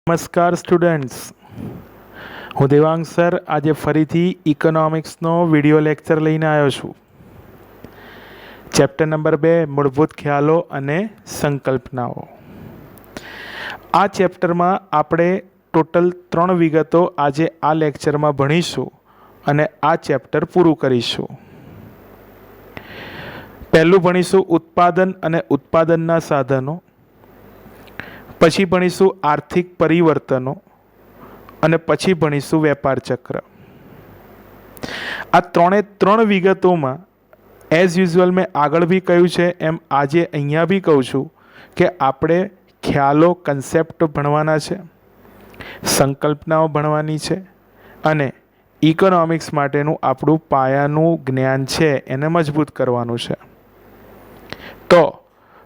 નમસ્કાર સ્ટુડન્ટ્સ, હું દેવાંગ સર આજે ફરીથી ઇકોનોમિક્સનો વિડિયો લેક્ચર લઈને આવ્યો છું. ચેપ્ટર નંબર 2 મૂળભૂત ખ્યાલો અને સંકલ્પનાઓ. આ ચેપ્ટરમાં આપણે ટોટલ 3 વિગતો આજે આ લેક્ચરમાં ભણીશું અને આ ચેપ્ટર પૂરું કરીશું. પહેલું ભણીશું ઉત્પાદન અને ઉત્પાદનના સાધનો, પછી ભણીશું આર્થિક પરિવર્તનો અને પછી ભણીશું વેપાર ચક્ર. આ ત્રણ વિગતોમાં એઝ યુઝ્યુઅલ મેં આગળ બી કહ્યું છે એમ આજે અહીંયા બી કહું છું કે આપણે ખ્યાલો કન્સેપ્ટ ભણવાના છે, સંકલ્પનાઓ ભણવાની છે અને ઇકોનોમિક્સ માટેનું આપણું પાયાનું જ્ઞાન છે એને મજબૂત કરવાનું છે. તો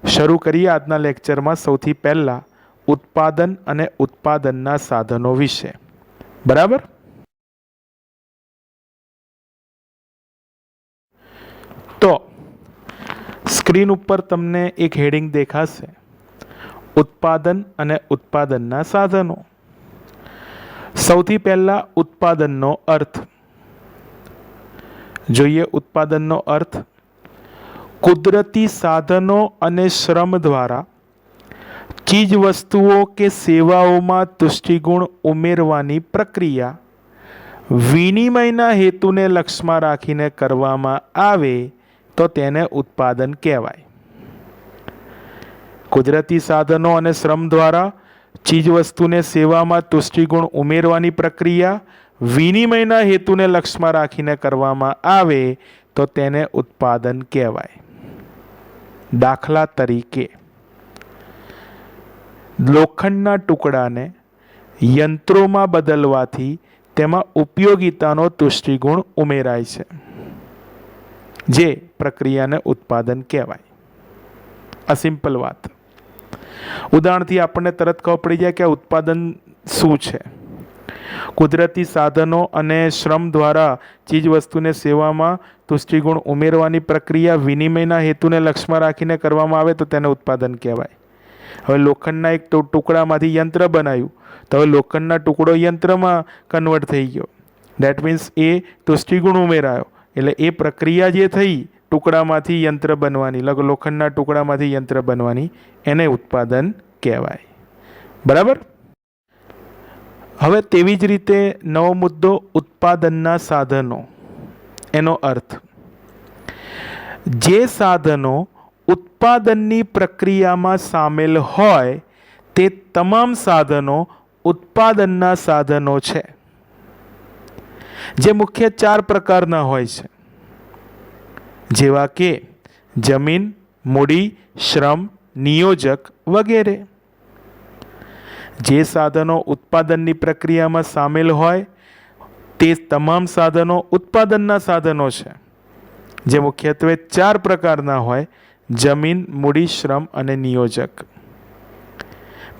શરૂ કરીએ આજના લેક્ચરમાં સૌથી પહેલાં ઉત્પાદન અને ઉત્પાદનના સાધનો વિશે. બરાબર? તો સ્ક્રીન ઉપર તમને એક હેડિંગ દેખાશે, ઉત્પાદન અને ઉત્પાદનના સાધનો. સૌથી પહેલા ઉત્પાદનનો અર્થ જોઈએ. ઉત્પાદનનો અર્થ કુદરતી સાધનો અને શ્રમ દ્વારા ચીજ વસ્તુઓ કે સેવાઓમાં તુષ્ટિગુણ ઉમેરવાની પ્રક્રિયા વિનિમયના હેતુને લક્ષ્યમાં રાખીને કરવામાં આવે તો તેને ઉત્પાદન કહેવાય. કુદરતી સાધનો અને શ્રમ દ્વારા ચીજ વસ્તુને સેવામાં તુષ્ટિગુણ ઉમેરવાની પ્રક્રિયા વિનિમયના હેતુને લક્ષ્યમાં રાખીને કરવામાં આવે તો તેને ઉત્પાદન કહેવાય. દાખલા તરીકે લોખંડના ટુકડાને યંત્રોમાં બદલવાથી તેમાં ઉપયોગિતાનો તુષ્ટિગુણ ઉમેરાય છે, જે પ્રક્રિયાને ઉત્પાદન કહેવાય. આ સિમ્પલ વાત. ઉદાહરણથી આપણને તરત ખબર પડી જાય કે ઉત્પાદન શું છે. કુદરતી સાધનો અને શ્રમ દ્વારા ચીજ વસ્તુને સેવામાં તુષ્ટિગુણ ઉમેરવાની પ્રક્રિયા વિનિમયના હેતુને લક્ષ્યમાં રાખીને કરવામાં આવે તો તેને ઉત્પાદન કહેવાય. હવે લોખંડના એક ટુકડામાંથી યંત્ર બનાવ્યું તો હવે લોખંડના ટુકડો યંત્રમાં કન્વર્ટ થઈ ગયો. દેટ મીન્સ એ તુષ્ટિગુણ ઉમેરાયો, એટલે એ પ્રક્રિયા જે થઈ ટુકડામાંથી યંત્ર બનવાની, લોખંડના ટુકડામાંથી યંત્ર બનવાની, એને ઉત્પાદન કહેવાય. બરાબર? હવે તેવી જ રીતે નવો મુદ્દો ઉત્પાદનના સાધનો. એનો અર્થ જે સાધનો ઉત્પાદનની પ્રક્રિયામાં સામેલ હોય તે તમામ સાધનો ઉત્પાદનના સાધનો છે, જે મુખ્ય 4 પ્રકારના હોય છે, જેવા કે જમીન, મૂડી, શ્રમ, નિયોજક વગેરે. જે સાધનો ઉત્પાદનની પ્રક્રિયામાં સામેલ હોય તે તમામ સાધનો ઉત્પાદનના સાધનો છે, જે મુખ્યત્વે 4 પ્રકારના હોય: જમીન, મૂડી, શ્રમ અને નિયોજક.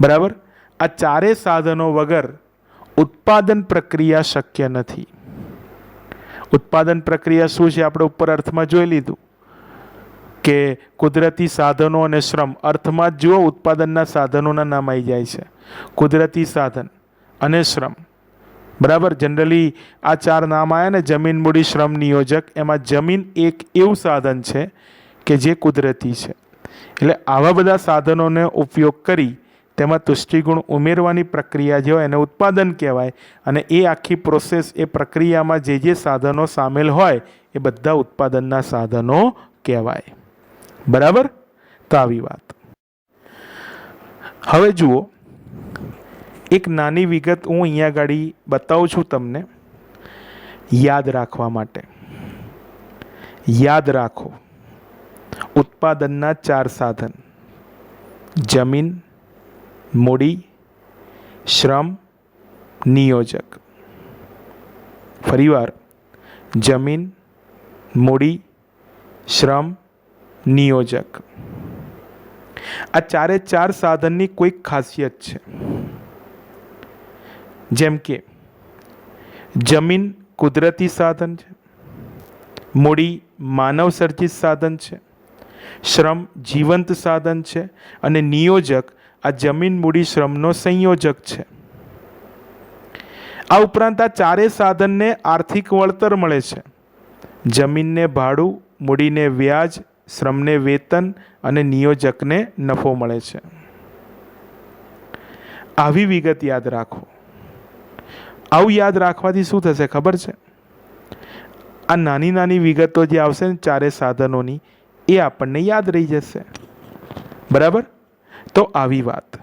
બરાબર? આ 4 સાધનો વગર ઉત્પાદન પ્રક્રિયા શક્ય નથી. ઉત્પાદન પ્રક્રિયા શું છે આપણે ઉપર અર્થમાં જોઈ લીધું કે કુદરતી સાધનો અને શ્રમ. અર્થમાં જ જુઓ, ઉત્પાદનના સાધનોના નામ આવી જાય છે, કુદરતી સાધન અને શ્રમ. બરાબર? જનરલી આ 4 નામ આવ્યા ને, જમીન, મૂડી, શ્રમ, નિયોજક. એમાં જમીન એક એવું સાધન છે કે જે કુદરતી છે. એટલે આવા બધા સાધનોને ઉપયોગ કરી તેમાં તુષ્ટિગુણ ઉમેરવાની પ્રક્રિયા જે હોય એને ઉત્પાદન કહેવાય. અને એ આખી પ્રોસેસ, એ પ્રક્રિયામાં જે સાધનો સામેલ હોય એ બધા ઉત્પાદનના સાધનો કહેવાય. બરાબર? તો આવી વાત. હવે જુઓ, એક નાની વિગત હું અહીંયા આગળ બતાવું છું તમને, યાદ રાખવા માટે. યાદ રાખો, ઉત્પાદનના 4 સાધન: જમીન, મૂડી, શ્રમ, નિયોજક. ફરીવાર, જમીન, મૂડી, શ્રમ, નિયોજક. આ 4 સાધનની કોઈક ખાસિયત છે. જેમ કે જમીન કુદરતી સાધન છે, મૂડી માનવ સર્જિત સાધન છે, શ્રમ જીવંત સાધન છે અને નિયોજક આ જમીન મૂડી શ્રમનો સંયોજક છે. આ ઉપરાંત આ ચારે સાધનને આર્થિક વળતર મળે છે. જમીનને ભાડું, મૂડીને વ્યાજ, શ્રમને વેતન અને નિયોજકને નફો મળે છે. આવી વિગત યાદ રાખો. આવું યાદ રાખવાથી શું થશે ખબર છે? આ નાની નાની વિગતો જે આવશે ને ચારે સાધનોની, એ આપણને યાદ રહી જશે. બરાબર? તો આવી વાત.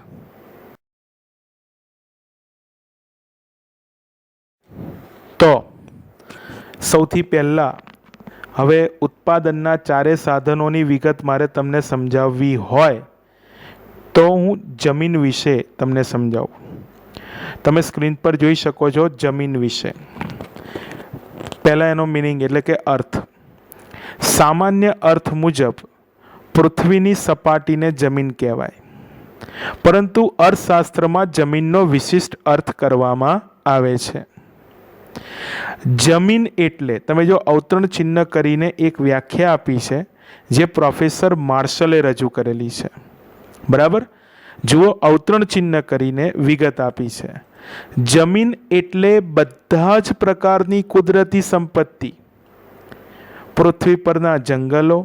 તો સૌથી પહેલાં હવે ઉત્પાદનના ચારે સાધનોની વિગત મારે તમને સમજાવવી હોય તો હું જમીન વિશે તમને સમજાવું. તમે સ્ક્રીન પર જોઈ શકો છો જમીન વિશે. પહેલાં એનો મિનિંગ એટલે કે અર્થ. સામાન્ય અર્થ મુજબ પૃથ્વીની સપાટીને જમીન કહેવાય, પરંતુ અર્થશાસ્ત્રમાં જમીનનો વિશિષ્ટ અર્થ કરવામાં આવે છે. જમીન એટલે, તમે જો અવતરણ ચિહ્ન કરીને એક વ્યાખ્યા આપી છે જે પ્રોફેસર માર્શલે રજૂ કરેલી છે. બરાબર? જુઓ, અવતરણ ચિહ્ન કરીને વિગત આપી છે. જમીન એટલે બધા જ પ્રકારની કુદરતી સંપત્તિ, પૃથ્વી પરના જંગલો,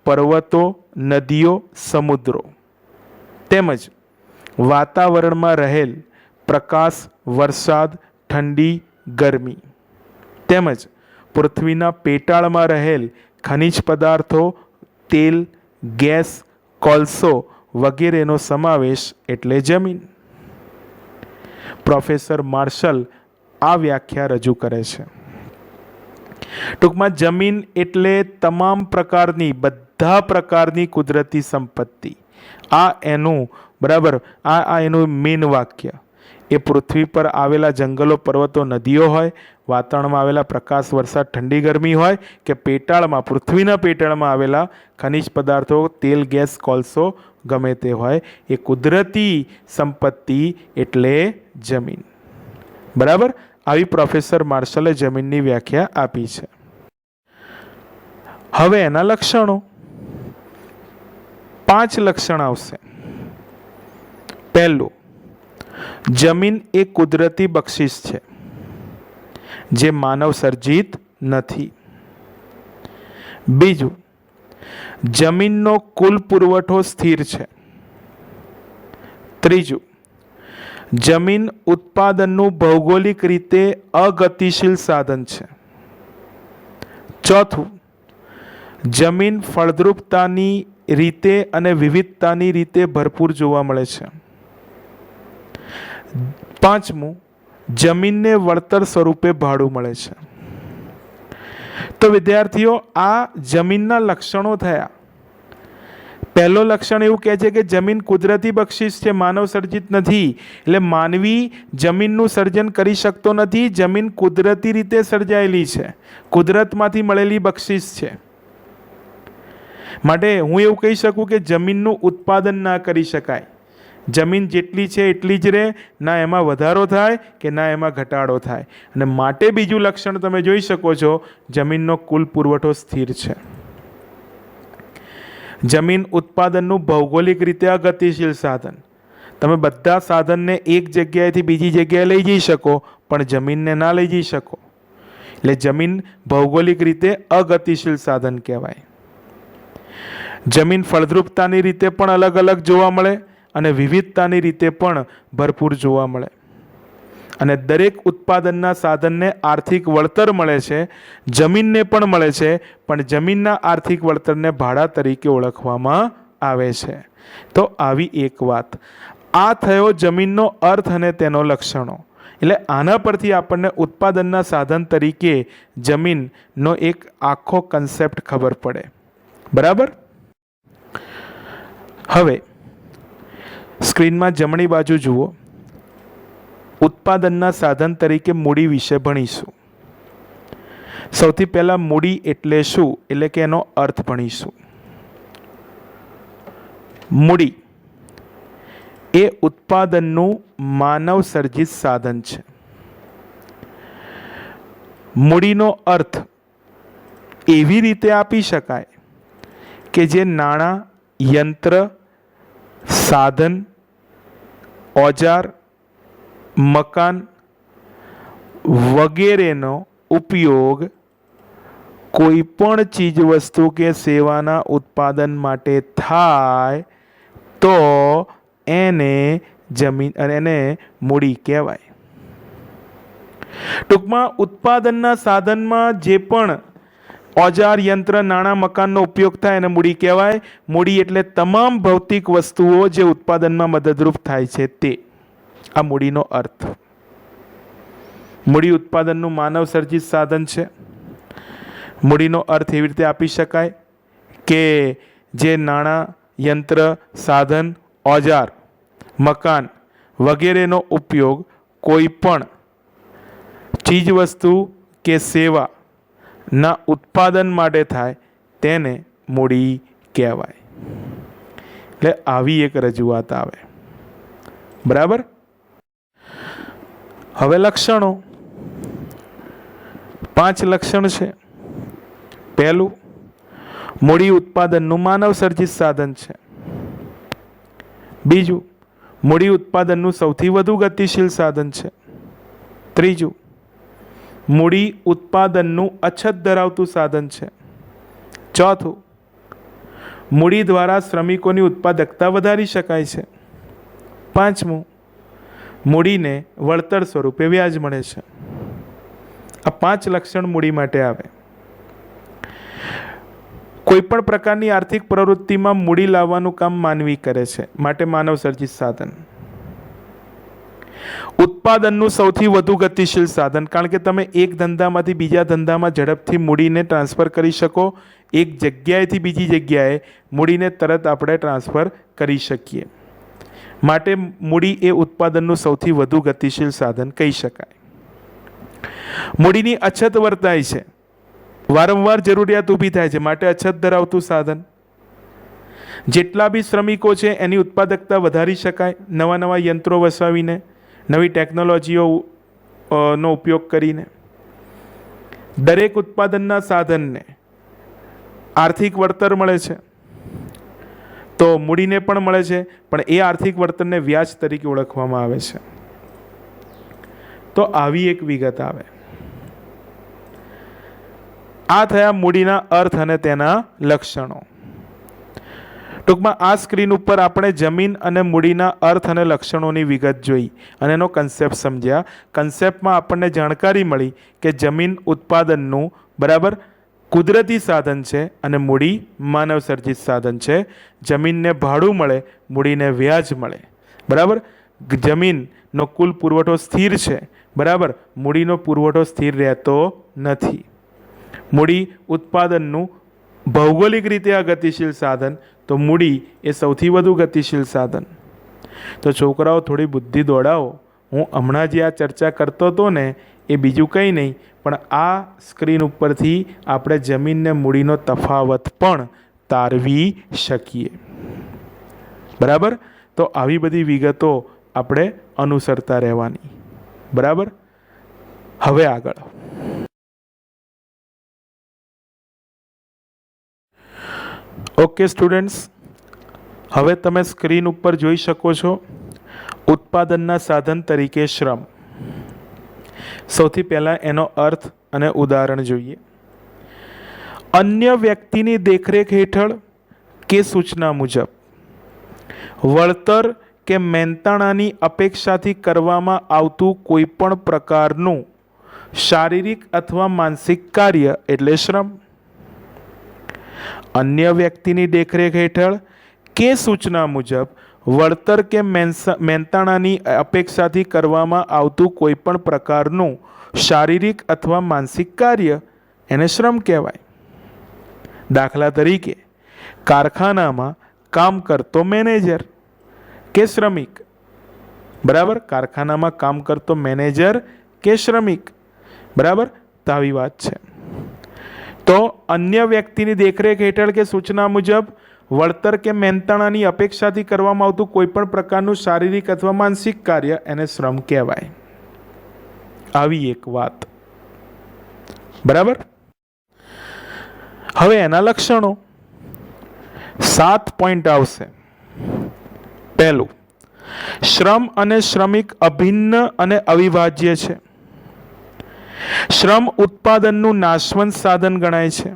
પર્વતો, નદીઓ, સમુદ્રો, તેમજ વાતાવરણમાં રહેલ પ્રકાશ, વરસાદ, ઠંડી, ગરમી, તેમજ પૃથ્વીના પેટાળમાં રહેલ ખનિજ પદાર્થો, તેલ, ગેસ, કોલસો વગેરેનો સમાવેશ એટલે જમીન. પ્રોફેસર માર્શલ આ વ્યાખ્યા રજૂ કરે છે. ટૂંકમાં જમીન એટલે તમામ પ્રકારની, બધા પ્રકારની કુદરતી સંપત્તિ. આ એનું બરાબર, આ એનું મેન વાક્ય. એ પૃથ્વી પર આવેલા જંગલો, પર્વતો, નદીઓ હોય, વાતાવરણમાં આવેલા પ્રકાશ, વરસાદ, ઠંડી, ગરમી હોય, કે પેટાળમાં, પૃથ્વીના પેટાળમાં આવેલા ખનિજ પદાર્થો, તેલ, ગેસ, કોલસો ગમે તે હોય, એ કુદરતી સંપત્તિ એટલે જમીન. બરાબર? આવી પ્રોફેસર માર્શલે જમીનની વ્યાખ્યા આપી છે. હવે એના લક્ષણો, 5 લક્ષણ આવશે. પહેલું, જમીન એ કુદરતી બક્ષિસ છે જે માનવ સર્જિત નથી. બીજું, જમીનનો કુલ પુરવઠો સ્થિર છે. ત્રીજું, જમીન ઉત્પાદનનું ભૌગોલિક રીતે અગતિશીલ સાધન છે. ચોથું, જમીન ફળદ્રુપતાની રીતે અને વિવિધતાની રીતે ભરપૂર જોવા મળે છે. પાંચમું, જમીનને વળતર સ્વરૂપે ભાડું મળે છે. તો વિદ્યાર્થીઓ, આ જમીનના લક્ષણો થયા. પહેલો લક્ષણ એવું કહે છે કે જમીન કુદરતી બક્ષિસ છે, માનવ સર્જિત નથી. એટલે માનવી જમીનનું સર્જન કરી શકતો નથી. જમીન કુદરતી રીતે સર્જાયેલી છે, કુદરતમાંથી મળેલી બક્ષિસ છે. માટે હું એવું કહી શકું કે જમીનનું ઉત્પાદન ના કરી શકાય. જમીન જેટલી છે એટલી જ રહે, ના એમાં વધારો થાય કે ના એમાં ઘટાડો થાય. અને માટે બીજું લક્ષણ તમે જોઈ શકો છો, જમીનનો કુલ પુરવઠો સ્થિર છે. જમીન ઉત્પાદનનું ભૌગોલિક રીતે અગતિશીલ સાધન. તમે બધા સાધનને એક જગ્યાએથી બીજી જગ્યાએ લઈ જઈ શકો, પણ જમીનને ના લઈ જઈ શકો. એટલે જમીન ભૌગોલિક રીતે અગતિશીલ સાધન કહેવાય. જમીન ફળદ્રુપતાની રીતે પણ અલગ અલગ જોવા મળે અને વિવિધતાની રીતે પણ ભરપૂર જોવા મળે. અને દરેક ઉત્પાદનના સાધનને આર્થિક વળતર મળે છે, જમીનને પણ મળે છે, પણ જમીનના આર્થિક વળતરને ભાડા તરીકે ઓળખવામાં આવે છે. તો આવી એક વાત. આ થયો જમીનનો અર્થ અને તેનો લક્ષણો. એટલે આના પરથી આપણને ઉત્પાદનના સાધન તરીકે જમીનનો એક આખો કન્સેપ્ટ ખબર પડે. બરાબર? હવે સ્ક્રીનમાં જમણી બાજુ જુઓ. ઉત્પાદનના સાધન તરીકે મૂડી વિશે ભણીશું. સૌથી પહેલાં મૂડી એટલે શું, એટલે કે એનો અર્થ ભણીશું. મૂડી એ ઉત્પાદનનું માનવ સર્જિત સાધન છે. મૂડીનો અર્થ એવી રીતે આપી શકાય કે જે નાણાં, યંત્ર, સાધન, ઓજાર, મકાન, વગેરેનો ઉપયોગ કોઈ પણ ચીજ વસ્તુ કે સેવાના ઉત્પાદન માટે થાય તો એને જમીન અને એને મૂડી કહેવાય. ટૂંકમાં ઉત્પાદનના સાધનમાં જે પણ ઓજાર, યંત્ર, નાણાં, મકાનનો ઉપયોગ થાય એને મૂડી કહેવાય. મૂડી એટલે તમામ ભૌતિક વસ્તુઓ જે ઉત્પાદનમાં મદદરૂપ થાય છે તે. આ મૂડીનો અર્થ. મૂડી ઉત્પાદનનું માનવ સર્જિત સાધન છે. મૂડીનો અર્થ એવી રીતે આપી શકાય કે જે નાણાં, યંત્ર, સાધન, ઓજાર, મકાન વગેરેનો ઉપયોગ કોઈ પણ ચીજવસ્તુ કે સેવાના ઉત્પાદન માટે થાય તેને મૂડી કહેવાય. એટલે આવી એક રજૂઆત આવે. બરાબર. હવે લક્ષણો. 5 લક્ષણ છે. પહેલું, મૂડી ઉત્પાદનનું માનવ સર્જિત સાધન છે. બીજું, મૂડી ઉત્પાદનનું સૌથી વધુ ગતિશીલ સાધન છે. ત્રીજું, મૂડી ઉત્પાદનનું અછત ધરાવતું સાધન છે. ચોથું, મૂડી દ્વારા શ્રમિકોની ઉત્પાદકતા વધારી શકાય છે. પાંચમું, મૂડીને વળતર સ્વરૂપે વ્યાજ મળે છે. આ 5 લક્ષણ મૂડી માટે આવે. કોઈપણ પ્રકારની આર્થિક પ્રવૃત્તિમાં મૂડી લાવવાનું કામ માનવી કરે છે, માટે માનવ સર્જિત સાધન. ઉત્પાદનનું સૌથી વધુ ગતિશીલ સાધન, કારણ કે તમે એક ધંધામાંથી બીજા ધંધામાં ઝડપથી મૂડીને ટ્રાન્સફર કરી શકો. એક જગ્યાએથી બીજી જગ્યાએ મૂડીને તરત આપણે ટ્રાન્સફર કરી શકીએ. માટે મૂડી એ ઉત્પાદનનું સૌથી વધુ ગતિશીલ સાધન કહી શકાય. મૂડીની અછત વર્તાય છે, વારંવાર જરૂરિયાત ઊભી થાય છે, માટે અછત ધરાવતું સાધન. જેટલા બી શ્રમિકો છે એની ઉત્પાદકતા વધારી શકાય નવા નવા યંત્રો વસાવીને, નવી ટેકનોલોજીઓ નો ઉપયોગ કરીને. દરેક ઉત્પાદનના સાધનને આર્થિક વળતર મળે છે, તો મૂડીને પણ મળે છે, પણ એ આર્થિક વળતરને વ્યાજ તરીકે ઓળખવામાં આવે છે. તો આવી એક વિગત આવે. આ થયા મૂડીના અર્થ અને તેના લક્ષણો. ટૂંકમાં આ સ્ક્રીન ઉપર આપણે જમીન અને મૂડીના અર્થ અને લક્ષણોની વિગત જોઈ અને એનો કન્સેપ્ટ સમજ્યા. કન્સેપ્ટમાં આપણને જાણકારી મળી કે જમીન ઉત્પાદનનું બરાબર કુદરતી સાધન છે અને મૂડી માનવ સર્જિત સાધન છે. જમીનને ભાડું મળે, મૂડીને વ્યાજ મળે. બરાબર. જમીનનો કુલ પુરવઠો સ્થિર છે, બરાબર. મૂડીનો પુરવઠો સ્થિર રહેતો નથી. મૂડી ઉત્પાદનનું ભૌગોલિક રીતે આ ગતિશીલ સાધન, તો મૂડી એ સૌથી વધુ ગતિશીલ સાધન. તો છોકરાઓ થોડી બુદ્ધિ દોડાવો. હું હમણાં જે આ ચર્ચા કરતો હતો ને એ બીજું કંઈ નહીં, પણ આ સ્ક્રીન ઉપરથી આપણે જમીનને મૂડીનો તફાવત પણ તારવી શકીએ. બરાબર. તો આવી બધી વિગતો આપણે અનુસરતા રહેવાની. બરાબર. હવે આગળ ઓકે સ્ટુડન્ટ્સ, હવે તમે સ્ક્રીન ઉપર જોઈ શકો છો ઉત્પાદનના સાધન તરીકે શ્રમ. સૌથી પહેલાં એનો અર્થ અને ઉદાહરણ જોઈએ. અન્ય વ્યક્તિની દેખરેખ હેઠળ કે સૂચના મુજબ વળતર કે મહેનતાણાની અપેક્ષાથી કરવામાં આવતું કોઈપણ પ્રકારનું શારીરિક અથવા માનસિક કાર્ય એટલે શ્રમ. અન્ય વ્યક્તિની દેખરેખ હેઠળ કે સૂચના મુજબ વળતર કે મહેનતાણાની અપેક્ષાથી કરવામાં આવતું કોઈપણ પ્રકારનું શારીરિક અથવા માનસિક કાર્ય એને શ્રમ કહેવાય. દાખલા તરીકે કારખાનામાં કામ કરતો મેનેજર કે શ્રમિક. બરાબર. કારખાનામાં કામ કરતો મેનેજર કે શ્રમિક. બરાબર. તો આવી વાત છે. તો અન્ય વ્યક્તિની દેખરેખ હેઠળ કે સૂચના મુજબ વળતર કે મહેનતાણાની અપેક્ષાથી કરવામાં આવતું કોઈપણ પ્રકારનું શારીરિક અથવા માનસિક કાર્ય એને શ્રમ કહેવાય. આવી એક વાત. બરાબર. હવે એના લક્ષણો 7 પોઈન્ટ આવશે. પહેલું, શ્રમ અને શ્રમિક અભિન્ન અને અવિભાજ્ય છે. શ્રમ ઉત્પાદનનું નાશવંત સાધન ગણાય છે.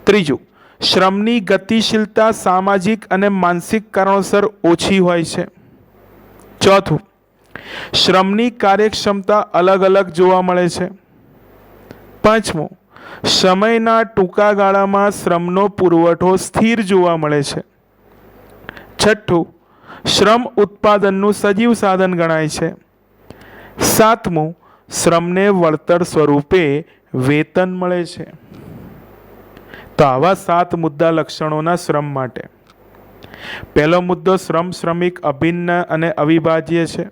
ત્રીજું, શ્રમની ગતિશીલતા સામાજિક અને માનસિક કારણોસર ઓછી હોય છે. ચોથું, શ્રમની કાર્યક્ષમતા અલગ અલગ જોવા મળે છે. પાંચમું, સમયના ટૂંકા ગાળામાં શ્રમનો પુરવઠો સ્થિર જોવા મળે છે. છઠ્ઠું, શ્રમ ઉત્પાદનનું સજીવ સાધન ગણાય છે. સાતમું, શ્રમને વળતર સ્વરૂપે વેતન મળે છે. તો આવા 7 મુદ્દા લક્ષણોના શ્રમ માટે. પહેલો મુદ્દો, શ્રમ શ્રમિક અભિન્ન અને અવિભાજ્ય છે.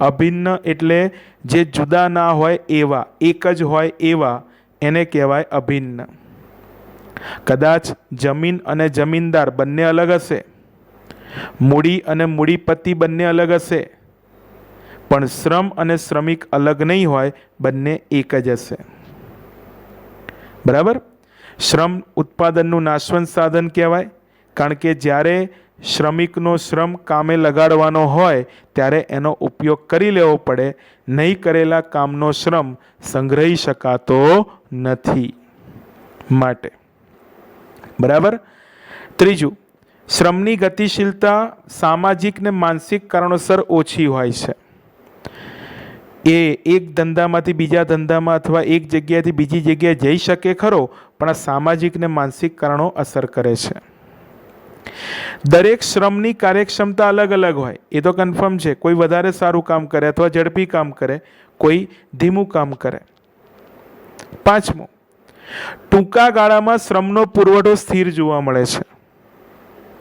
અભિન્ન એટલે જે જુદા ના હોય એવા, એક જ હોય એવા, એને કહેવાય અભિન્ન. કદાચ જમીન અને જમીનદાર બંને અલગ હશે, મૂડી અને મૂડીપતિ બંને અલગ હશે, પણ શ્રમ અને શ્રમિક અલગ નહીં હોય, બંને એક જ હશે. બરાબર. શ્રમ ઉત્પાદનનું નાશવંત સાધન કહેવાય, કારણ કે જ્યારે શ્રમિકનો શ્રમ કામે લગાડવાનો હોય ત્યારે એનો ઉપયોગ કરી લેવો પડે. નહીં કરેલા કામનો શ્રમ સંગ્રહી શકાતો નથી માટે. બરાબર. ત્રીજું, શ્રમની ગતિશીલતા સામાજિક ને માનસિક કારણોસર ઓછી હોય છે. એ એક ધંધામાંથી બીજા ધંધામાં અથવા એક જગ્યાએથી બીજી જગ્યાએ જઈ શકે ખરો, પણ આ સામાજિક ને માનસિક કારણો અસર કરે છે. દરેક શ્રમની કાર્યક્ષમતા અલગ અલગ હોય, એ તો કન્ફર્મ છે. કોઈ વધારે સારું કામ કરે અથવા ઝડપી કામ કરે, કોઈ ધીમું કામ કરે. પાંચમું, ટૂંકા ગાળામાં શ્રમનો પુરવઠો સ્થિર જોવા મળે છે.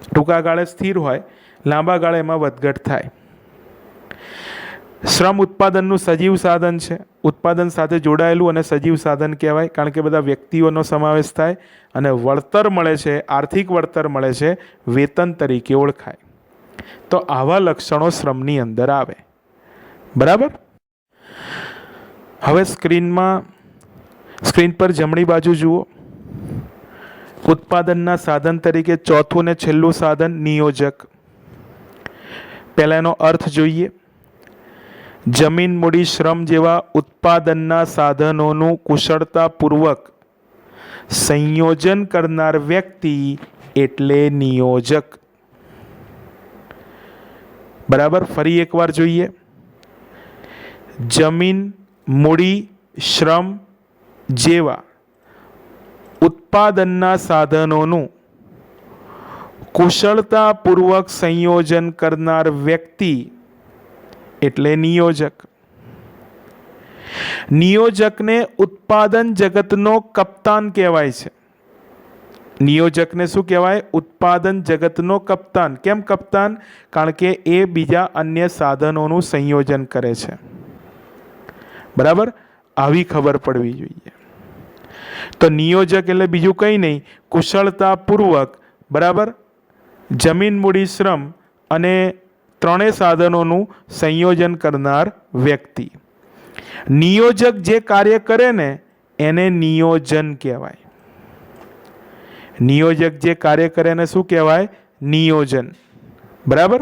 ટૂંકા ગાળે સ્થિર હોય, લાંબા ગાળે એમાં વધઘટ થાય. શ્રમ ઉત્પાદનનું સજીવ સાધન છે. ઉત્પાદન સાથે જોડાયેલું અને સજીવ સાધન કહેવાય, કારણ કે બધા વ્યક્તિઓનો સમાવેશ થાય. અને વળતર મળે છે, આર્થિક વળતર મળે છે, વેતન તરીકે ઓળખાય. તો આવા લક્ષણો શ્રમની અંદર આવે. બરાબર. હવે સ્ક્રીન પર જમણી બાજુ જુઓ. ઉત્પાદનના સાધન તરીકે ચોથું ને છેલ્લું સાધન નિયોજક. પહેલા એનો અર્થ જોઈએ. જમીન, મૂડી, શ્રમ જેવા ઉત્પાદનના સાધનોનું કુશળતાપૂર્વક સંયોજન કરનાર વ્યક્તિ એટલે નિયોજક. બરાબર. ફરી એકવાર જોઈએ. જમીન, મૂડી, શ્રમ જેવા ઉત્પાદનના સાધનોનું કુશળતાપૂર્વક સંયોજન કરનાર વ્યક્તિ એટલે નિયોજક. નિયોજકને ઉત્પાદન જગતનો કપ્તાન કહેવાય છે. નિયોજકને શું કહેવાય? ઉત્પાદન જગતનો કપ્તાન. કેમ કપ્તાન? કારણ કે એ બીજા અન્ય સાધનોનું સંયોજન કરે છે. બરાબર. આવી ખબર પડવી જોઈએ. તો નિયોજક એટલે બીજું કંઈ નહીં, કુશળતાપૂર્વક, બરાબર, જમીન, મૂડી, શ્રમ અને ત્રણેય સાધનોનું સંયોજન કરનાર વ્યક્તિ. નિયોજક જે કાર્ય કરે ને એને નિયોજન કહેવાય. નિયોજક જે કાર્ય કરે એને શું કહેવાય? નિયોજન. બરાબર.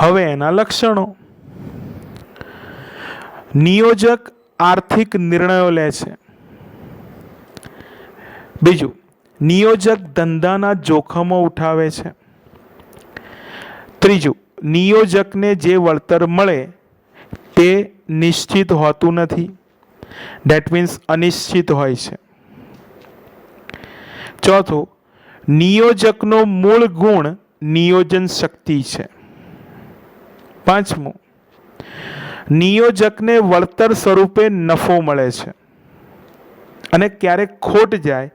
હવે એના લક્ષણો. નિયોજક આર્થિક નિર્ણયો લે છે. બીજું, નિયોજક ધંધાના જોખમો ઉઠાવે છે. ત્રીજું, નિયોજકને જે વળતર મળે તે નિશ્ચિત હોતું નથી. ડેટ મીન્સ અનિશ્ચિત હોય છે. ચોથું, નિયોજકનો મૂળ ગુણ નિયોજન શક્તિ છે. પાંચમું, નિયોજકને વળતર સ્વરૂપે નફો મળે છે અને ક્યારેક ખોટ જાય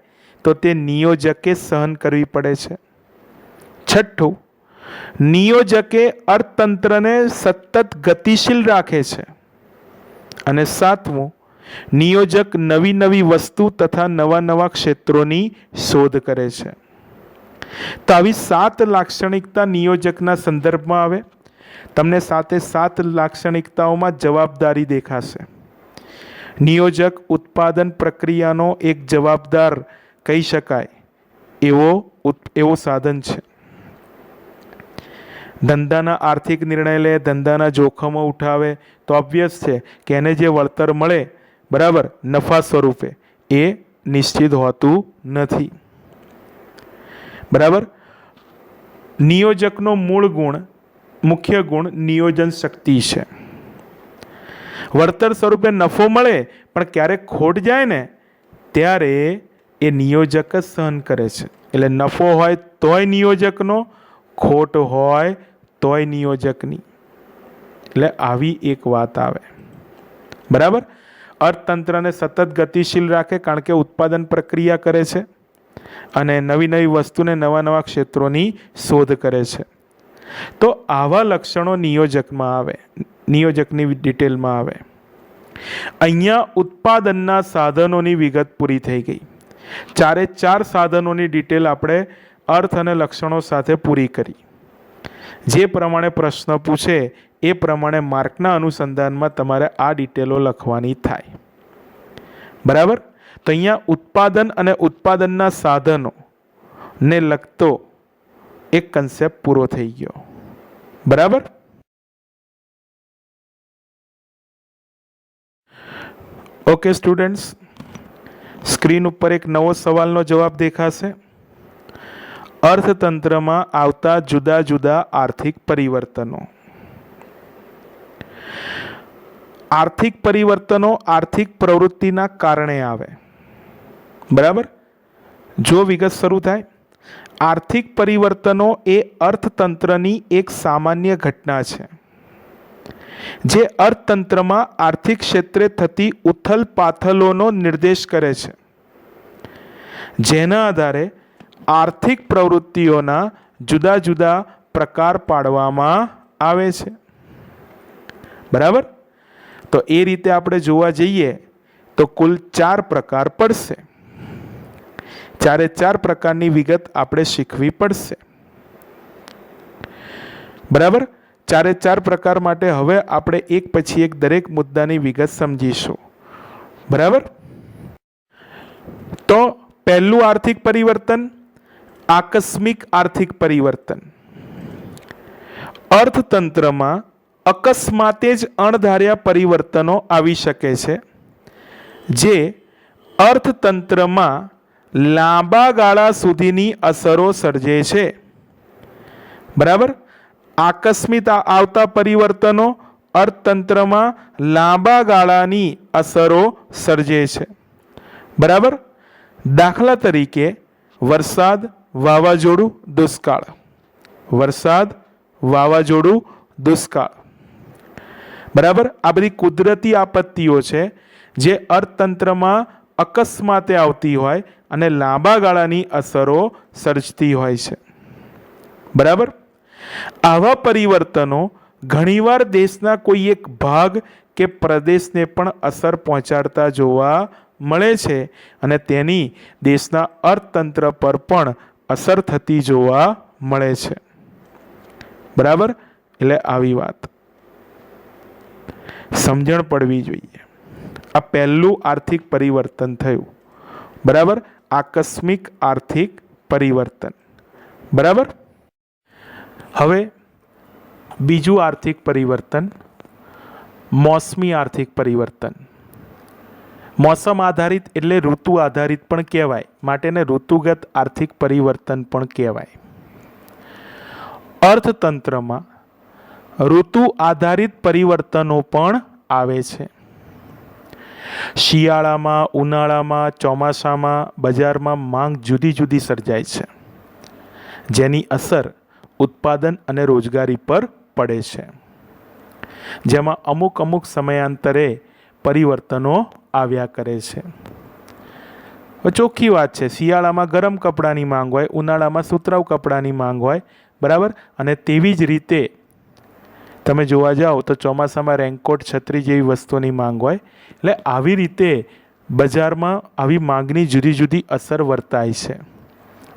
તો તે નિયોજકે સહન કરવી પડે છે. છઠ્ઠું, નિયોજકે અર્થતંત્રને સતત ગતિશીલ રાખે છે. અને સાતમું, નિયોજક નવી નવી વસ્તુ તથા નવા નવા ક્ષેત્રોની શોધ કરે છે. તો આવી 7 લાક્ષણિકતા નિયોજકના સંદર્ભમાં આવે. તમને 7 લાક્ષણિકતાઓમાં જવાબદારી દેખાશે. નિયોજક ઉત્પાદન પ્રક્રિયાનો એક જવાબદાર કહી શકાય એવો સાધન છે. ધંધાના આર્થિક નિર્ણય લે, ધંધાના જોખમો ઉઠાવે, તો ઓબ્વિયસ છે કે એને જે વળતર મળે બરાબર નફા સ્વરૂપે એ નિશ્ચિત હોતું નથી. બરાબર. નિયોજકનો મૂળ ગુણ મુખ્ય ગુણ નિયોજન શક્તિ છે. વળતર સ્વરૂપે નફો મળે પણ ક્યારેક ખોટ જાય ને ત્યારે એ નિયોજક જ સહન કરે છે. એટલે નફો હોય તોય નિયોજકનો, ખોટ હોય તોય નિયોજકની. એટલે આવી એક વાત આવે. બરાબર. અર્થતંત્રને સતત ગતિશીલ રાખે કારણ કે ઉત્પાદન પ્રક્રિયા કરે છે અને નવી નવી વસ્તુને નવા નવા ક્ષેત્રોની શોધ કરે છે. તો આવા લક્ષણો નિયોજકમાં આવે, નિયોજકની ડિટેલમાં આવે. અહીંયા ઉત્પાદનના સાધનોની વિગત પૂરી થઈ ગઈ. 4 સાધનોની ડિટેલ આપણે અર્થ અને લક્ષણો સાથે પૂરી કરી. જે પ્રમાણે પ્રશ્ન પૂછે એ પ્રમાણે માર્કના અનુસંધાનમાં તમારે આ ડિટેલો લખવાની થાય. બરાબર. તો અહીંયા ઉત્પાદન અને ઉત્પાદનના સાધનોને લગતો એક કન્સેપ્ટ પૂરો થઈ ગયો. બરાબર. ઓકે સ્ટુડન્ટ્સ, સ્ક્રીન ઉપર એક નવો સવાલનો જવાબ દેખાશે. અર્થતંત્રમાં આવતા જુદા જુદા આર્થિક પરિવર્તનો. આર્થિક પરિવર્તનો આર્થિક પ્રવૃત્તિના કારણે આવે. બરાબર. જો વિગત શરૂ થાય, આર્થિક પરિવર્તનો એ અર્થતંત્રની એક સામાન્ય ઘટના છે જે અર્થતંત્રમાં આર્થિક ક્ષેત્રે થતી ઉથલ પાથલોનો નિર્દેશ કરે છે, જેના આધારે આર્થિક પ્રવૃત્તિઓના જુદા જુદા પ્રકાર પાડવામાં આવે છે. બરાબર. તો એ રીતે આપણે જોવા જઈએ તો કુલ 4 પ્રકાર પડશે. 4 પ્રકારની વિગત આપણે શીખવી પડશે. બરાબર. 4 પ્રકાર માટે હવે આપણે એક પછી એક દરેક મુદ્દાની વિગત સમજીશું. બરાબર. તો પહેલું આર્થિક પરિવર્તન આકસ્મિક આર્થિક પરિવર્તન. અર્થતંત્રમાં અકસ્માતે જ અણધાર્યા પરિવર્તનો આવી શકે છે જે અર્થતંત્રમાં લાંબા ગાળા સુધીની અસરો સર્જે છે. બરાબર. આકસ્મિક આવતા પરિવર્તનો અર્થતંત્રમાં લાંબા ગાળાની અસરો સર્જે છે. બરાબર. દાખલા તરીકે વરસાદ, વાવાઝોડું, દુષ્કાળ. વરસાદ, વાવાઝોડું, દુષ્કાળ. બરાબર. આ બધી કુદરતી આપત્તિઓ છે જે અર્થતંત્રમાં અકસ્માતે આવતી હોય અને લાંબા ગાળાની અસરો સર્જતી હોય છે. બરાબર. આવા પરિવર્તનો ઘણીવાર દેશના કોઈ એક ભાગ કે પ્રદેશને પણ અસર પહોંચાડતા જોવા મળે છે અને તેની દેશના અર્થતંત્ર પર પણ અસર થતી જોવા મળે છે. બરાબર. એટલે આવી વાત સમજણ પડવી જોઈએ. આ પહેલું આર્થિક પરિવર્તન થયું. બરાબર. આકસ્મિક આર્થિક પરિવર્તન. બરાબર. હવે બીજું આર્થિક પરિવર્તન મોસમી આર્થિક પરિવર્તન. મોસમ આધારિત એટલે ઋતુ આધારિત પણ કહેવાય, માટેને ઋતુગત આર્થિક પરિવર્તન પણ કહેવાય. અર્થતંત્રમાં ઋતુ આધારિત પરિવર્તનો પણ આવે છે. શિયાળામાં, ઉનાળામાં, ચોમાસામાં બજારમાં માંગ જુદી જુદી સર્જાય છે, જેની અસર ઉત્પાદન અને રોજગારી પર પડે છે, જેમાં અમુક સમયાંતરે પરિવર્તનો આવ્યા કરે છે. ચોખ્ખી વાત છે, શિયાળામાં ગરમ કપડાની માંગ હોય, ઉનાળામાં સુતરાઉ કપડાની માંગ હોય. બરાબર. અને તેવી જ રીતે તમે જોવા જાઓ તો ચોમાસામાં રેનકોટ, છત્રી જેવી વસ્તુની માંગ હોય. એટલે આવી રીતે બજારમાં આવી માંગની જુદી જુદી અસર વર્તાય છે,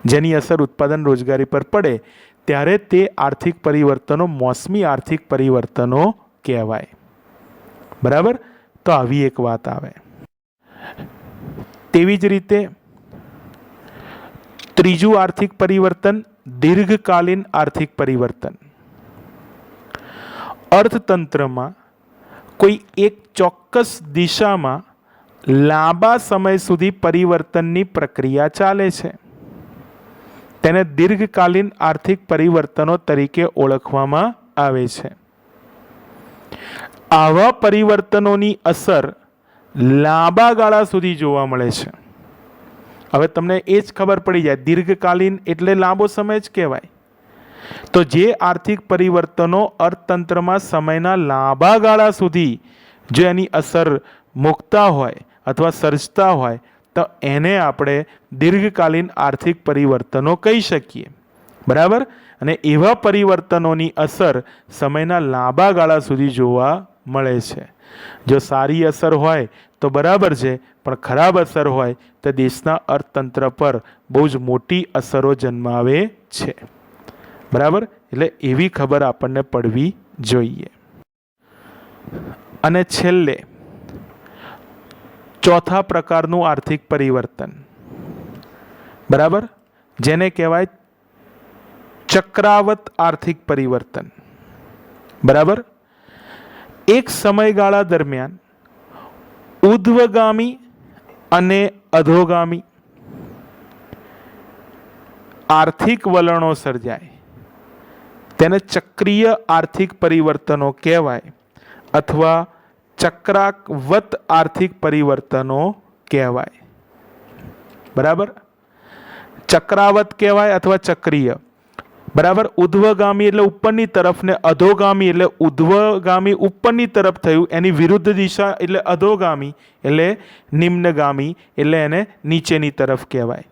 જેની અસર ઉત્પાદન રોજગારી પર પડે ત્યારે તે આર્થિક પરિવર્તનો મોસમી આર્થિક પરિવર્તનો કહેવાય. બરાબર. તો આવી એક વાત આવે. તેવી જ રીતે ત્રીજું આર્થિક પરિવર્તન દીર્ઘકાલીન આર્થિક પરિવર્તન. અર્થતંત્રમાં કોઈ એક ચોક્કસ દિશામાં લાંબા સમય સુધી પરિવર્તનની પ્રક્રિયા ચાલે છે તેને દીર્ઘકાલીન આર્થિક પરિવર્તનો તરીકે ઓળખવામાં આવે છે. આવા પરિવર્તનોની અસર લાંબા ગાળા સુધી જોવા મળે છે. હવે તમને એ જ ખબર પડી જાય, દીર્ઘકાલીન એટલે લાંબો સમય જ કહેવાય. તો જે આર્થિક પરિવર્તનો અર્થતંત્રમાં સમયના લાંબા ગાળા સુધી જો એની અસર મૂકતા હોય અથવા સર્જતા હોય તો એને આપણે દીર્ઘકાલીન આર્થિક પરિવર્તનો કહી શકીએ. બરાબર. અને એવા પરિવર્તનોની અસર સમયના લાંબા ગાળા સુધી જોવા મળે છે. જો સારી અસર હોય તો બરાબર છે, પણ ખરાબ અસર હોય તો દેશના અર્થતંત્ર પર બહુ જ મોટી અસરો જન્માવે છે. બરાબર. એટલે એવી ખબર આપણને પડવી જોઈએ. અને છેલ્લે ચોથા પ્રકારનું આર્થિક પરિવર્તન, બરાબર, જેને કહેવાય ચક્રાવત આર્થિક પરિવર્તન. બરાબર. એક સમયગાળા દરમિયાન ઉર્ધ્વગામી અને અધોગામી આર્થિક વલણો સર્જાય તેને ચક્રીય આર્થિક પરિવર્તનો કહેવાય અથવા ચક્રાવત આર્થિક પરિવર્તનો કહેવાય. બરાબર. ચક્રાવત કહેવાય અથવા ચક્રીય. બરાબર. ઉર્ધ્વગામી એટલે ઉપરની તરફ ને અધોગામી એટલે ઉર્ધ્વગામી ઉપરની તરફ થયું, એની વિરુદ્ધ દિશા એટલે અધોગામી એટલે નિમ્નગામી એટલે એને નીચેની તરફ કહેવાય.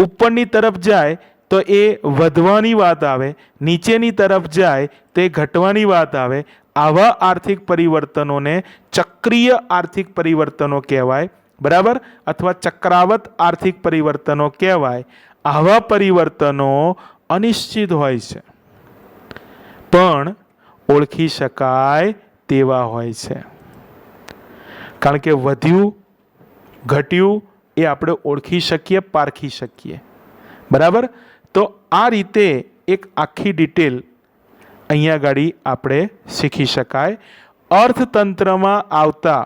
ઉપરની તરફ જાય તો એ વધવાની વાત આવે, નીચેની તરફ જાય તો એ ઘટવાની વાત આવે. આવા આર્થિક પરિવર્તનોને ચક્રીય આર્થિક પરિવર્તનો કહેવાય. બરાબર. અથવા ચક્રાવત આર્થિક પરિવર્તનો કહેવાય. આવા પરિવર્તનો અનિશ્ચિત હોય છે પણ ઓળખી શકાય તેવા હોય છે. કારણ કે વધ્યું ઘટ્યું એ આપણે ઓળખી શકીએ, પારખી શકીએ. બરાબર. તો આ રીતે એક આખી ડિટેલ અહીંયા આગળ આપણે શીખી શકાય. અર્થતંત્રમાં આવતા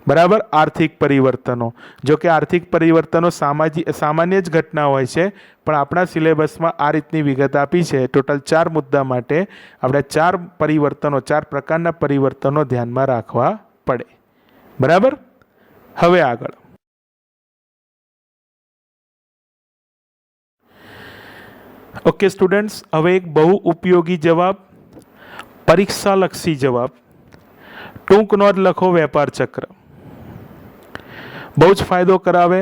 બરાબર આર્થિક પરિવર્તનો, જો કે આર્થિક પરિવર્તનો સામાન્ય જ ઘટના હોય છે, પણ આપણા સિલેબસમાં આ રીતની વિગત આપી છે. ટોટલ 4 મુદ્દા માટે આપણે 4 પરિવર્તનો, 4 પ્રકારના પરિવર્તનો ધ્યાનમાં રાખવા પડે. બરાબર. હવે આગળ ઓકે સ્ટુડન્ટ્સ, હવે એક બહુ ઉપયોગી જવાબ, પરીક્ષાલક્ષી જવાબ, ટૂંક નોંધ લખો વેપાર ચક્ર. બહુ જ ફાયદો કરાવે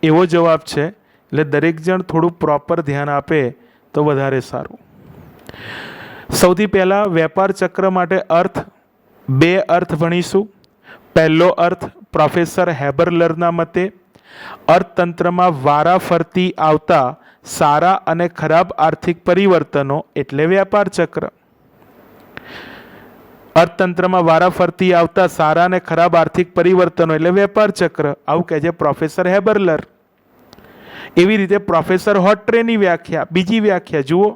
એવો જવાબ છે, એટલે દરેક જણ થોડું પ્રોપર ધ્યાન આપે તો વધારે સારું. સૌથી પહેલાં વેપાર ચક્ર માટે અર્થ, 2 અર્થ ભણીશું. પહેલો અર્થ પ્રોફેસર હેબરલરના મતે અર્થતંત્રમાં વારાફરતી આવતા સારા અને ખરાબ આર્થિક પરિવર્તનો એટલે વેપાર ચક્ર. અર્થતંત્રમાં વારાફરતી આવતા સારા અને ખરાબ આર્થિક પરિવર્તનો એટલે વેપાર ચક્ર, આવું કહે છે પ્રોફેસર હેબરલર. એવી રીતે પ્રોફેસર હોટ્રેની વ્યાખ્યા, બીજી વ્યાખ્યા જુઓ.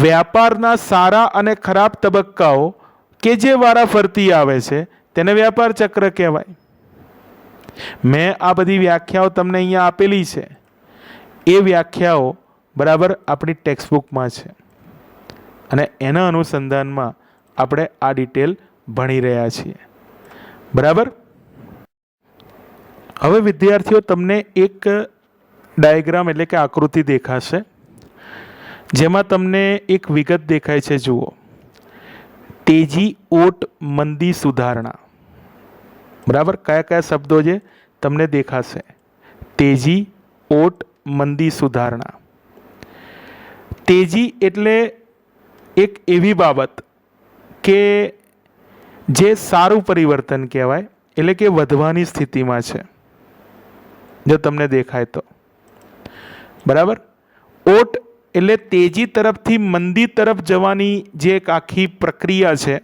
વ્યાપારના સારા અને ખરાબ તબક્કાઓ કે જે વારાફરતી આવે છે તેને વ્યાપાર ચક્ર કહેવાય. મેં આ બધી વ્યાખ્યાઓ તમને અહીંયા આપેલી છે. એ વ્યાખ્યાઓ બરાબર આપણી ટેક્સ્ટબુકમાં છે અને એના અનુસંધાનમાં આપણે આ ડિટેલ ભણી રહ્યા છીએ. બરાબર. હવે વિદ્યાર્થીઓ તમને એક ડાયાગ્રામ એટલે કે આકૃતિ દેખાશે, જેમાં તમને એક વિગત દેખાય છે. જુઓ, તેજી, ઓટ, મંદી, સુધારણા. બરાબર. કયા કયા શબ્દો છે તમને દેખાશે? તેજી, ઓટ, મંદી, સુધારણા. તેજી એટલે એક એવી બાબત કે જે સારું પરિવર્તન કહેવાય, એટલે કે વધવાની સ્થિતિમાં છે, જો તમને દેખાય તો. બરાબર. ઓટ એટલે તેજી તરફથી મંદી તરફ જવાની જે એક આખી પ્રક્રિયા છે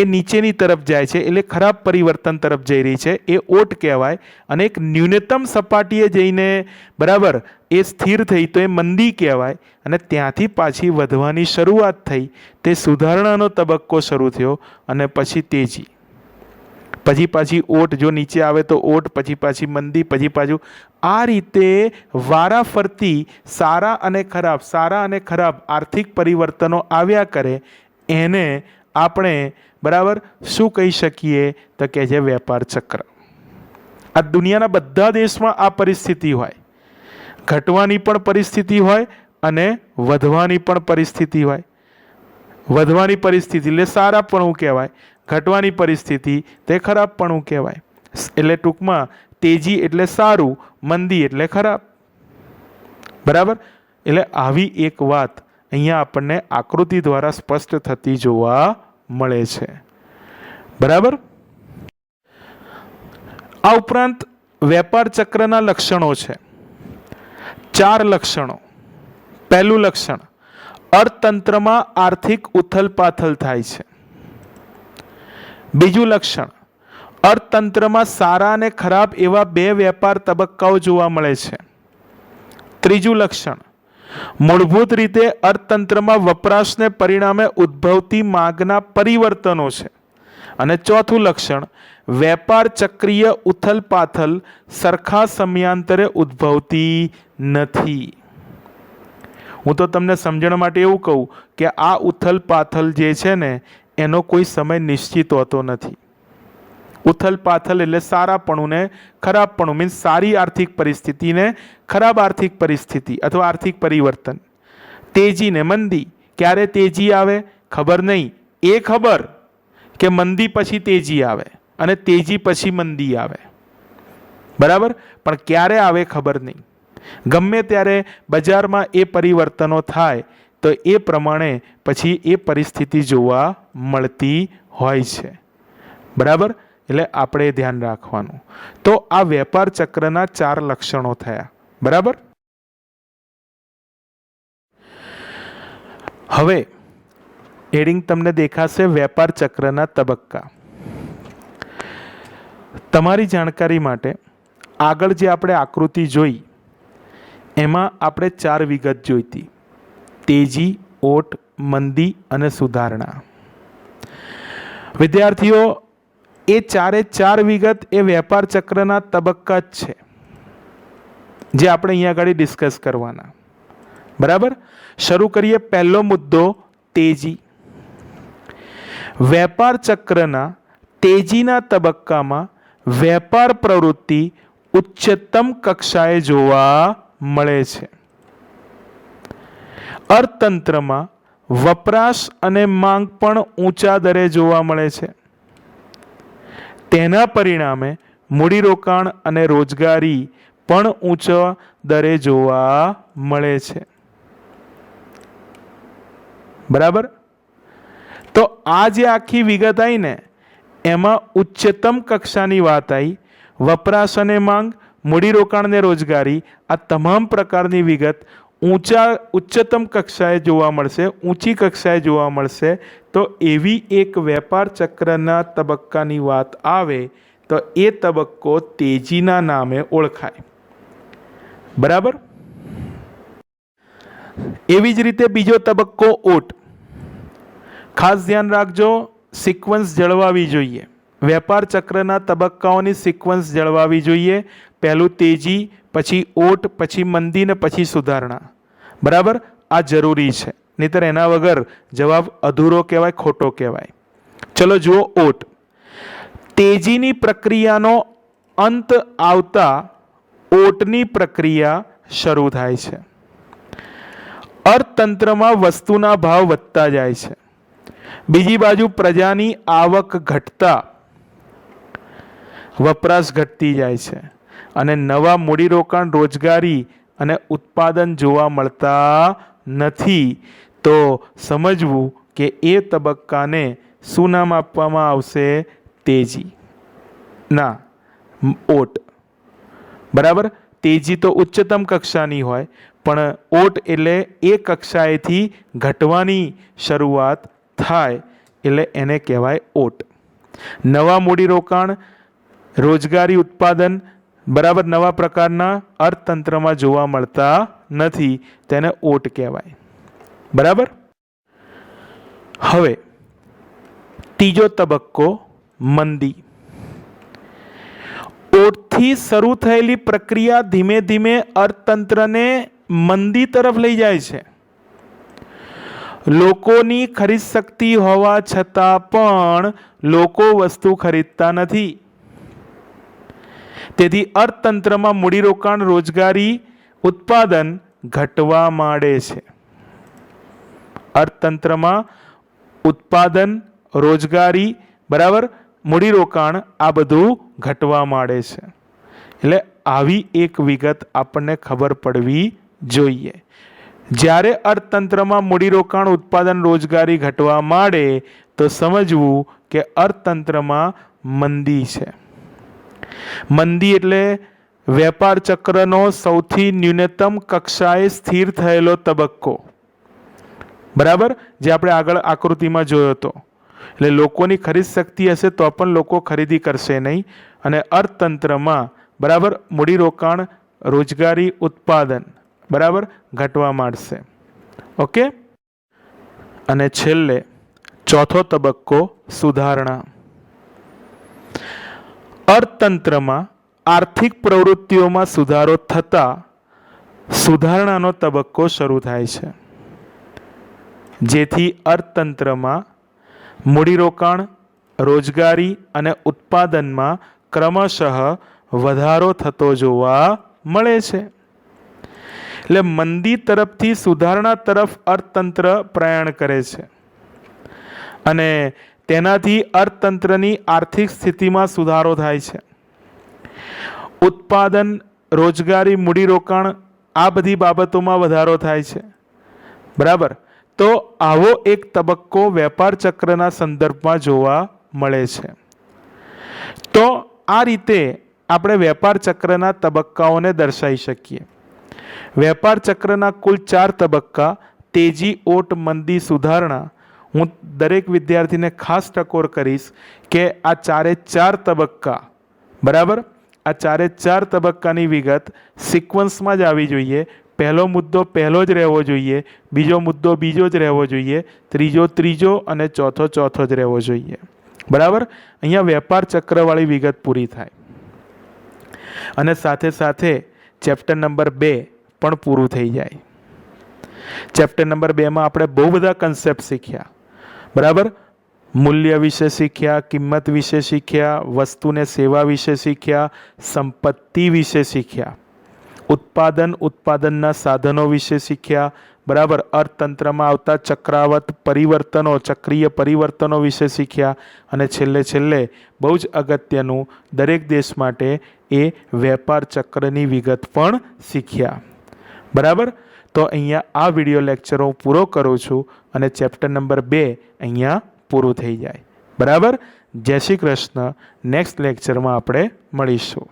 એ નીચેની તરફ જાય છે એટલે ખરાબ પરિવર્તન તરફ જઈ રહી છે, એ ઓટ કહેવાય. અને એક ન્યૂનતમ સપાટીએ જઈને બરાબર એ સ્થિર થઈ તો એ મંદી કહેવાય. અને ત્યાંથી પાછી વધવાની શરૂઆત થઈ, તે સુધારણાનો તબક્કો શરૂ થયો અને પછી તેજી, પછી પાછી ઓટ, જો નીચે આવે તો ઓટ, પછી પાછી મંદી, પછી પાછું. આ રીતે વારાફરતી સારા અને ખરાબ આર્થિક પરિવર્તનો આવ્યા કરે. એને આપણે બરાબર શું કહી શકીએ તો કે છે વેપાર ચક્ર. આ દુનિયાના બધા દેશમાં આ પરિસ્થિતિ હોય. ઘટવાની પણ પરિસ્થિતિ હોય અને વધવાની પણ પરિસ્થિતિ હોય. વધવાની પરિસ્થિતિ એટલે સારાપણું કહેવાય, ઘટવાની પરિસ્થિતિ તે ખરાબપણું કહેવાય. એટલે ટૂંકમાં તેજી એટલે સારું, મંદી એટલે ખરાબ. બરાબર. એટલે આવી એક વાત અહીંયા આપણને આકૃતિ દ્વારા સ્પષ્ટ થતી જોવા મળે છે. બરાબર. આ ઉપરાંત વેપાર ચક્રના લક્ષણો છે, 4 લક્ષણો. પહેલું લક્ષણ, અર્થતંત્રમાં આર્થિક ઉથલપાથલ થાય છે. બીજું લક્ષણ, અર્થતંત્રમાં સારા અને ખરાબ એવા 2 વેપાર તબક્કાઓ જોવા મળે છે. ત્રીજું લક્ષણ, મૂળભૂત રીતે અર્થતંત્રમાં વપરાશને પરિણામે ઉદ્ભવતી માંગના પરિવર્તનો છે. અને ચોથું લક્ષણ, વેપાર ચક્રીય ઉથલપાથલ સરખા સમયાંતરે ઉદ્ભવતી નથી. હું તો તમને સમજણ માટે એવું કહું કે આ ઉથલપાથલ જે છે ને એનો કોઈ સમય નિશ્ચિત હોતો નથી. ઉથલપાથલ એટલે સારાપણું ને ખરાબપણું, મીન્સ સારી આર્થિક પરિસ્થિતિ ને ખરાબ આર્થિક પરિસ્થિતિ અથવા આર્થિક પરિવર્તન. તેજી ને મંદી, ક્યારે તેજી આવે ખબર નહીં. એ ખબર કે મંદી પછી તેજી આવે અને તેજી પછી મંદી આવે. બરાબર. પણ ક્યારે આવે ખબર નહીં. ગમે ત્યારે બજારમાં એ પરિવર્તનો થાય તો એ પ્રમાણે પછી એ પરિસ્થિતિ જોવા મળતી હોય છે. બરાબર. એટલે આપણે ધ્યાન રાખવાનું. તો આ વેપાર ચક્રના 4 લક્ષણો થયા. બરાબર. હવે હેડિંગ તમને દેખાશે વેપાર ચક્રના તબક્કા. તમારી જાણકારી માટે આગળ જે આપણે આકૃતિ જોઈ એમાં આપણે 4 વિગત જોઈતી: તેજી, ઓટ, મંદી અને સુધારણા. વિદ્યાર્થીઓ, એ 4 વિગત એ વેપાર ચક્રના તબક્કા જ છે જે આપણે અહીંયા આગળ ડિસ્કસ કરવાના. બરાબર. શરૂ કરીએ. પહેલો મુદ્દો, તેજી. વેપાર ચક્રના તેજીના તબક્કામાં વેપાર પ્રવૃત્તિ ઉચ્ચતમ કક્ષાએ જોવા મળે છે. અર્થતંત્રમાં વપરાશ અને માંગ પણ ઊંચા દરે જોવા મળે છે. તેના પરિણામે મૂડીરોકાણ અને રોજગારી પણ ઊંચા દરે જોવા મળે છે. બરાબર. તો આ જે આખી વિગત આવી ને એમાં ઉચ્ચતમ કક્ષાની વાત આવી. વપરાશ અને માંગ, મૂડીરોકાણ અને રોજગારી, આ તમામ પ્રકારની વિગત ઉચ્ચતમ કક્ષાએ જોવા મળશે, ઊંચી કક્ષાએ જોવા મળશે. તો એવી એક વેપાર ચક્રના તબક્કાની વાત આવે તો એ તબક્કો તેજીના નામે ઓળખાય. બરાબર. એવી જ રીતે બીજો તબક્કો, ઓટ. ખાસ ધ્યાન રાખજો, સિક્વન્સ જળવાવી જોઈએ. વેપાર ચક્રના તબક્કાઓની સિક્વન્સ જળવાવી જોઈએ. પહેલું તેજી, પછી ઓટ, પછી મંદી ને પછી સુધારણા. બરાબર. આ જરૂરી છે, નહીંતર એના વગર જવાબ અધૂરો કહેવાય, ખોટો કહેવાય. ચલો જુઓ. ઓટ. તેજીની પ્રક્રિયાનો અંત આવતા ઓટની પ્રક્રિયા શરૂ થાય છે. અર્થતંત્રમાં વસ્તુના ભાવ વધતા જાય છે. બીજી બાજુ પ્રજાની આવક ઘટતા વપરાશ ઘટતી જાય છે અને નવા મૂડીરોકાણ, રોજગારી અને ઉત્પાદન જોવા મળતા નથી. તો સમજવું કે એ તબક્કાને શું નામ આપવામાં આવશે? તેજી ના ઓટ. બરાબર. તેજી તો ઉચ્ચતમ કક્ષાની હોય, પણ ઓટ એટલે એ કક્ષાએથી ઘટવાની શરૂઆત થાય એટલે એને કહેવાય ઓટ. નવા મૂડીરોકાણ, રોજગારી, ઉત્પાદન બરાબર નવા પ્રકારના અર્થતંત્રમાં જોવા મળતા નથી, તેને ઓટ કહેવાય. બરાબર. હવે ત્રીજો તબક્કો મંદી. ઓટથી શરૂ થયેલી પ્રક્રિયા ધીમે ધીમે અર્થતંત્રને મંદી તરફ લઈ જાય છે. લોકોની ખરીદ શક્તિ હોવા છતાં પણ લોકો વસ્તુ ખરીદતા નથી. તેથી અર્થતંત્રમાં મૂડીરોકાણ, રોજગારી, ઉત્પાદન ઘટવા માંડે છે. અર્થતંત્રમાં ઉત્પાદન, રોજગારી બરાબર મૂડીરોકાણ આ બધું ઘટવા માંડે છે. એટલે આવી એક વિગત આપણને ખબર પડવી જોઈએ. જ્યારે અર્થતંત્રમાં મૂડીરોકાણ, ઉત્પાદન, રોજગારી ઘટવા માંડે તો સમજવું કે અર્થતંત્રમાં મંદી છે. મંદી એટલે વેપાર ચક્રનો સૌથી ન્યૂનતમ કક્ષાએ સ્થિર થયેલો તબક્કો. બરાબર, જે આપણે આગળ આકૃતિમાં જોયો હતો. એટલે લોકોની ખરીદ શક્તિ હશે તો પણ લોકો ખરીદી કરશે નહીં, અને અર્થતંત્રમાં બરાબર મૂડીરોકાણ, રોજગારી, ઉત્પાદન બરાબર ઘટવા માંડશે. ઓકે. અને છેલ્લે ચોથો તબક્કો સુધારણા. અર્થતંત્રમાં આર્થિક પ્રવૃત્તિઓમાં સુધારો થતાં સુધારણાનો તબક્કો શરૂ થાય છે. જેથી અર્થતંત્રમાં મૂડીરોકાણ, રોજગારી અને ઉત્પાદનમાં ક્રમશઃ વધારો થતો જોવા મળે છે. એટલે મંદી તરફથી સુધારણા તરફ અર્થતંત્ર પ્રયાણ કરે છે, અને તેનાથી અર્થતંત્રની આર્થિક સ્થિતિમાં સુધારો થાય છે. ઉત્પાદન, રોજગારી, મૂડીરોકાણ આ બધી બાબતોમાં વધારો થાય છે. બરાબર. તો આવો એક તબક્કો વેપાર ચક્રના સંદર્ભમાં જોવા મળે છે. તો આ રીતે આપણે વેપાર ચક્રના તબક્કાઓને દર્શાવી શકીએ. વેપાર ચક્રના કુલ 4 તબક્કા તેજી, ઓટ, મંદી, સુધારણા. હું દરેક વિદ્યાર્થીને ખાસ ટકોર કરીશ કે આ 4 તબક્કા બરાબર, આ 4 તબક્કાની વિગત સિક્વન્સમાં જ આવી જોઈએ. પહેલો મુદ્દો પહેલો જ રહેવો જોઈએ, બીજો મુદ્દો બીજો જ રહેવો જોઈએ, ત્રીજો અને ચોથો જ રહેવો જોઈએ. બરાબર. અહીંયા વેપાર ચક્રવાળી વિગત પૂરી થાય, અને સાથે સાથે ચેપ્ટર નંબર 2 પણ પૂરું થઈ જાય. ચેપ્ટર નંબર 2માં આપણે બહુ બધા કન્સેપ્ટ શીખ્યા. બરાબર. મૂલ્ય વિશે શીખ્યા, કિંમત વિશે શીખ્યા, વસ્તુને સેવા વિશે શીખ્યા, સંપત્તિ વિશે શીખ્યા, ઉત્પાદનના સાધનો વિશે શીખ્યા. બરાબર. અર્થતંત્રમાં આવતા ચક્રાવત પરિવર્તનો, ચક્રીય પરિવર્તનો વિશે શીખ્યા. અને છેલ્લે બહુ જ અગત્યનું દરેક દેશ માટે એ વેપાર ચક્રની વિગત પણ શીખ્યા. બરાબર. તો અહીંયા આ વિડીયો લેક્ચર હું પૂરો કરું છું, અને ચેપ્ટર નંબર 2 અહીંયા પૂરું થઈ જાય. બરાબર. જય શ્રી કૃષ્ણ. નેક્સ્ટ લેક્ચરમાં આપણે મળીશું.